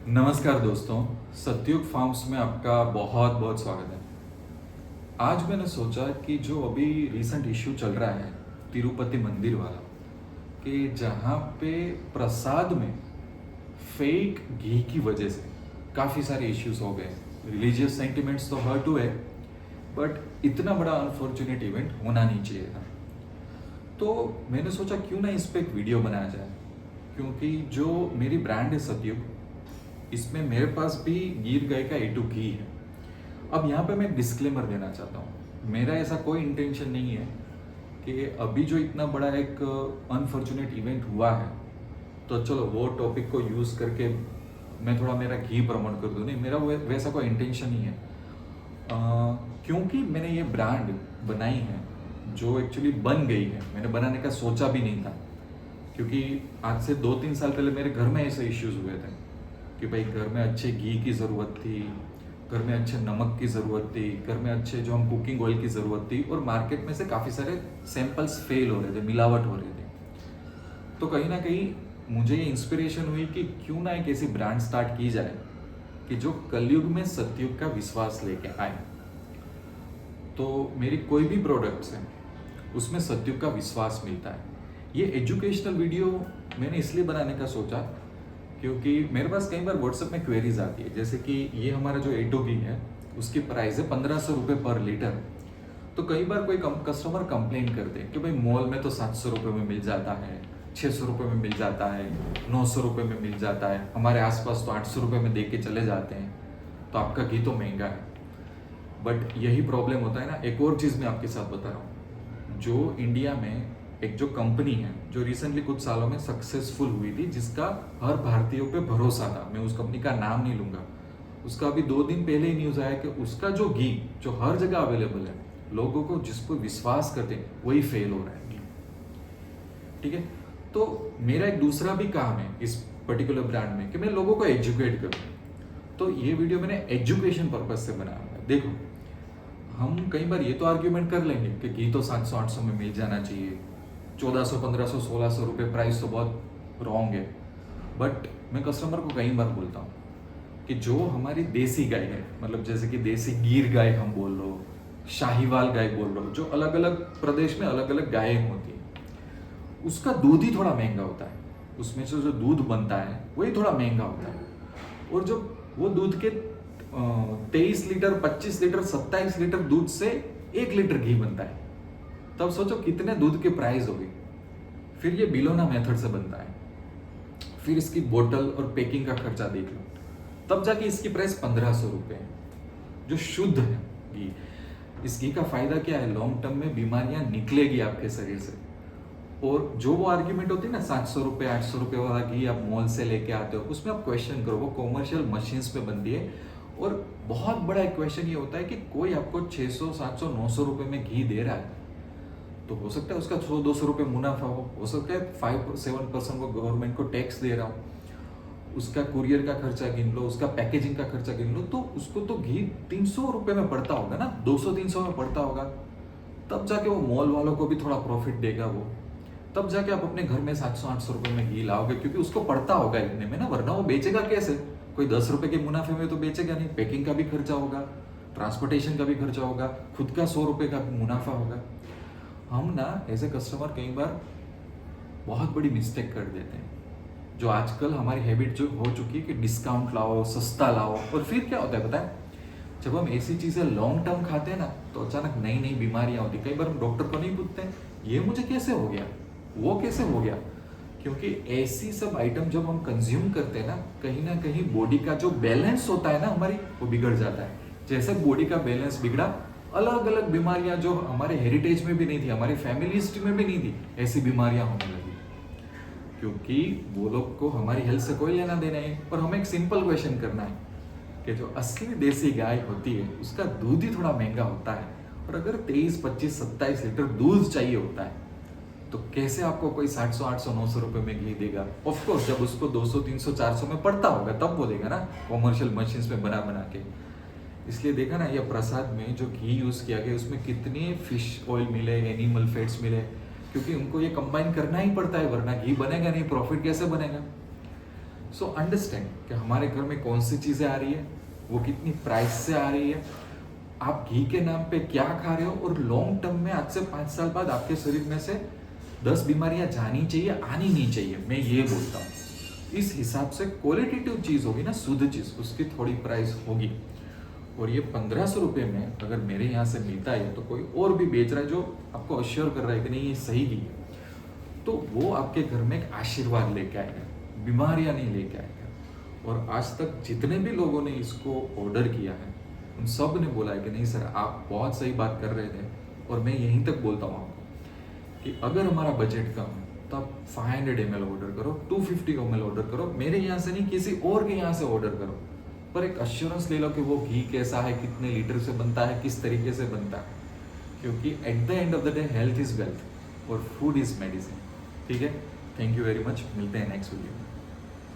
नमस्कार दोस्तों, सतयुग फार्म्स में आपका बहुत बहुत स्वागत है। आज मैंने सोचा कि जो अभी रीसेंट इश्यू चल रहा है तिरुपति मंदिर वाला, कि जहाँ पे प्रसाद में फेक घी की वजह से काफ़ी सारे इश्यूज हो गए। रिलीजियस सेंटिमेंट्स तो हर्ट हुए, बट इतना बड़ा अनफॉर्चुनेट इवेंट होना नहीं चाहिए था। तो मैंने सोचा क्यों ना इस पे एक वीडियो बनाया जाए, क्योंकि जो मेरी ब्रांड है सतयुग, इसमें मेरे पास भी गिर गाय का A2 घी है। अब यहाँ पे मैं डिस्क्लेमर देना चाहता हूँ, मेरा ऐसा कोई इंटेंशन नहीं है कि अभी जो इतना बड़ा एक अनफॉर्चुनेट इवेंट हुआ है तो चलो वो टॉपिक को यूज़ करके मैं थोड़ा मेरा घी प्रमोट कर दूँ। नहीं, मेरा वैसा कोई इंटेंशन नहीं है। क्योंकि मैंने ये ब्रांड बनाई है जो एक्चुअली बन गई है, मैंने बनाने का सोचा भी नहीं था। क्योंकि आज से 2-3 साल पहले मेरे घर में ऐसे इश्यूज हुए थे कि भाई घर में अच्छे घी की ज़रूरत थी, घर में अच्छे नमक की ज़रूरत थी, घर में अच्छे जो हम कुकिंग ऑयल की ज़रूरत थी, और मार्केट में से काफ़ी सारे सैंपल्स फेल हो रहे थे, मिलावट हो रही थी। तो कहीं ना कहीं मुझे ये इंस्पिरेशन हुई कि क्यों ना एक ऐसी ब्रांड स्टार्ट की जाए कि जो कलयुग में सतयुग का विश्वास लेके आए। तो मेरी कोई भी प्रोडक्ट्स हैं उसमें सतयुग का विश्वास मिलता है। ये एजुकेशनल वीडियो मैंने इसलिए बनाने का सोचा क्योंकि मेरे पास कई बार व्हाट्सएप में क्वेरीज आती है, जैसे कि ये हमारा जो A2 घी है उसकी प्राइस है 1500 रुपये पर लीटर। तो कई बार कोई कस्टमर कंप्लेन करते हैं कि भाई मॉल में तो 700 रुपये में मिल जाता है, 600 रुपये में मिल जाता है, 900 रुपये में मिल जाता है, हमारे आसपास तो 800 रुपये में दे के चले जाते हैं, तो आपका घी तो महंगा है। बट यही प्रॉब्लम होता है ना। एक और चीज़ मैं आपके साथ बता रहा हूँ, जो इंडिया में एक जो कंपनी है जो रिसेंटली कुछ सालों में सक्सेसफुल हुई थी, जिसका हर भारतीयों पे भरोसा था, मैं उस कंपनी का नाम नहीं लूंगा, उसका अभी 2 दिन पहले ही न्यूज़ आया कि उसका जो घी जो हर जगह अवेलेबल है, लोगों को जिस पर विश्वास करते हैं वही फेल हो रहा है घी। ठीक है। तो मेरा एक दूसरा भी काम है इस पर्टिकुलर ब्रांड में कि मैं लोगों को एजुकेट करूँ। तो ये वीडियो मैंने एजुकेशन पर्पज से बनाया है। देखो, हम कई बार ये तो आर्ग्यूमेंट कर लेंगे कि घी तो 700-800 में मिल जाना चाहिए, 1400, 1500, 1600 रुपये प्राइस तो बहुत रॉन्ग है। बट मैं कस्टमर को कई बार बोलता हूँ कि जो हमारी देसी गाय है, मतलब जैसे कि देसी गिर गाय हम बोल लो, शाहीवाल गाय बोल लो, जो अलग अलग प्रदेश में अलग अलग गायें होती है, उसका दूध ही थोड़ा महंगा होता है। उसमें से जो दूध बनता है वही थोड़ा महंगा होता है। और जो वो दूध के 23 लीटर, 25 लीटर, 27 लीटर दूध से 1 लीटर घी बनता है, तब सोचो कितने दूध के प्राइस होगी। फिर ये बिलोना मेथड से बनता है, फिर इसकी बोतल और पैकिंग का खर्चा देख लो, तब जाके इसकी प्राइस 1500 रुपये है, जो शुद्ध है घी। इस घी का फायदा क्या है, लॉन्ग टर्म में बीमारियां निकलेगी आपके शरीर से। और जो वो आर्ग्यूमेंट होती है ना, 700 रुपये 800 रुपये वाला घी आप मॉल से लेके आते हो, उसमें आप क्वेश्चन करो, वो कॉमर्शियल मशीन्स पे बनती है। और बहुत बड़ा एक क्वेश्चन ये होता है कि कोई आपको 600, 700, 900 रुपये में घी दे रहा है, तो हो सकता है उसका 100-200 रुपये मुनाफा हो सकता है 5-7% वो गवर्नमेंट को टैक्स दे रहा हो, उसका कुरियर का खर्चा गिन लो, उसका पैकेजिंग का खर्चा गिन लो, तो उसको तो घी 300 रुपये में पड़ता होगा ना, 200-300 में पड़ता होगा। तब जाके वो मॉल वालों को भी थोड़ा प्रॉफिट देगा वो, तब जाके आप अपने घर में 700-800 रुपये में घी लाओगे, क्योंकि उसको पड़ता होगा इतने में ना, वरना वो बेचेगा कैसे? कोई 10 रुपये के मुनाफे में तो बेचेगा नहीं, पैकिंग का भी खर्चा होगा, ट्रांसपोर्टेशन का भी खर्चा होगा, खुद का 100 रुपये का मुनाफा होगा। हम ना एज ए कस्टमर कई बार बहुत बड़ी मिस्टेक कर देते हैं, जो आजकल हमारी हैबिट जो हो चुकी है कि डिस्काउंट लाओ, सस्ता लाओ, और फिर क्या होता है पता है, जब हम ऐसी चीज़ें लॉन्ग टर्म खाते हैं ना, तो अचानक नई नई बीमारियां होती। कई बार हम डॉक्टर को नहीं पूछते हैं ये मुझे कैसे हो गया, वो कैसे हो गया, क्योंकि ऐसी सब आइटम जब हम कंज्यूम करते हैं ना कहीं बॉडी का जो बैलेंस होता है ना हमारी, वो बिगड़ जाता है। जैसे बॉडी का बैलेंस बिगड़ा, अलग अलग बीमारियां जो हमारे हेरिटेज में भी नहीं थी, हमारी फैमिली हिस्ट्री में भी नहीं थी, ऐसी बीमारियां होने लगी। क्योंकि वो लोग को हमारी हेल्थ से कोई लेना देना है, और हमें एक सिंपल क्वेश्चन करना है कि जो असली देसी गाय होती है उसका दूध ही थोड़ा महंगा होता है, और अगर 23, 25, 27 लीटर दूध चाहिए होता है, तो कैसे आपको कोई 700, 800, 900 रुपये में घी देगा? ऑफकोर्स जब उसको 200, 300, 400 में पड़ता होगा तब वो देगा ना, कॉमर्शियल मशीन्स में बना बना के। इसलिए देखा ना, ये प्रसाद में जो घी यूज़ किया गया उसमें कितने फिश ऑयल मिले, एनिमल फैट्स मिले, क्योंकि उनको ये कंबाइन करना ही पड़ता है, वरना घी बनेगा नहीं, प्रॉफिट कैसे बनेगा? सो अंडरस्टैंड कि हमारे घर में कौन सी चीज़ें आ रही है, वो कितनी प्राइस से आ रही है, आप घी के नाम पे क्या खा रहे हो, और लॉन्ग टर्म में आज से 5 साल बाद आपके शरीर में से 10 बीमारियां जानी चाहिए, आनी नहीं चाहिए, मैं ये बोलता हूँ। इस हिसाब से क्वालिटेटिव चीज़ होगी ना, शुद्ध चीज़, उसकी थोड़ी प्राइस होगी। और ये 1500 रुपये में अगर मेरे यहाँ से मिलता है तो कोई और भी बेच रहा है जो आपको अश्योर कर रहा है कि नहीं ये सही घी है, तो वो आपके घर में एक आशीर्वाद लेके आएगा, बीमारियां नहीं लेके आएगा। और आज तक जितने भी लोगों ने इसको ऑर्डर किया है उन सब ने बोला है कि नहीं सर आप बहुत सही बात कर रहे थे। और मैं यहीं तक बोलता हूँ आपको कि अगर हमारा बजट कम है तो आप 500 ml ऑर्डर करो, 250 ml ऑर्डर करो, मेरे यहाँ से नहीं किसी और के यहाँ से ऑर्डर करो, पर एक अश्योरेंस ले लो कि वो घी कैसा है, कितने लीटर से बनता है, किस तरीके से बनता है। क्योंकि at the end of the day health is wealth और फूड इज मेडिसिन। ठीक है, थैंक यू वेरी मच, मिलते हैं नेक्स्ट वीडियो में।